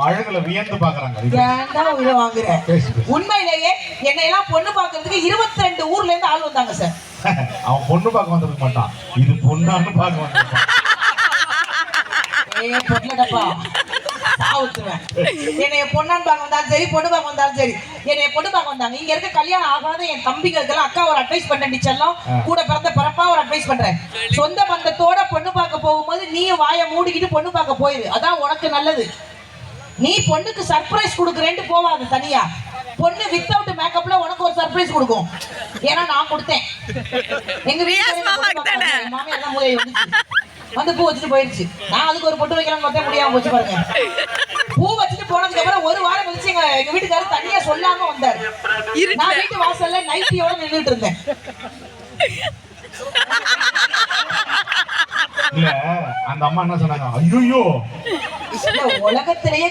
அழகுல வியந்து பாக்குறாங்க. ஏன்டா உயிரை வாங்குற? உண்மையிலேயே என்னை எல்லாம் பொண்ணு பாக்குறதுக்கு 22 ஊர்ல இருந்து ஆள் வந்தாங்க சார். அவன் பொண்ணு பார்க்க வந்திருக்க மாட்டான், இது பொண்ணான்னு பார்க்க வந்திருக்கான். பொண்ணுடப்பா சாவுத்துவேன். என்னைய பொண்ணான்னு பார்க்க வந்தாலும் சரி, பொண்ணு பார்க்க வந்தாலும் சரி, என்னைய பொண்ணு பார்க்க வந்தாங்க. இங்க இருக்க கல்யாணம் ஆகாத என் தம்பிகளுக்கெல்லாம் அக்கா ஒரு அட்வைஸ் பண்றேன், டீச்சர்லாம் கூட பிறந்த பரப்பா ஒரு அட்வைஸ் பண்றேன். சொந்த பந்தத்தோட பொண்ணு பார்க்க போகும்போது நீ வாயை மூடிக்கிட்டு பொண்ணு பார்க்க போயிரு, அதான் உனக்கு நல்லது. நீ பொண்ணுக்கு சர்ப்ரைஸ் கொடுக்குறேன்ட்டு போவாது தனியா. பொண்ணு வித்தவுட் மேக்கப்ல உனக்கு ஒரு சர்ப்ரைஸ் கொடுக்கும். ஏன்னா நான் கொடுத்தேன். எங்க வீட்டுல மாமியார் தான் மூலையை வந்து பூ வச்சுட்டு போயிருச்சு. நான் அதுக்கு ஒரு பொட்டு வைக்கலாம்னு பார்த்தா முடியாம போச்சு பாருங்க. பூ வச்சுட்டு போனதுக்கு அப்புறம் ஒரு வாரம் கழிச்சு எங்க வீட்டுக்காரர் தனியா சொல்லாம வந்தாரு. நான் வீட்டு வாசல்ல நைட்டியோட நின்றுட்டு இருந்தேன். இல்ல அந்த அம்மா என்ன சொன்னாங்க, ஐயோ உலகத்திலேயே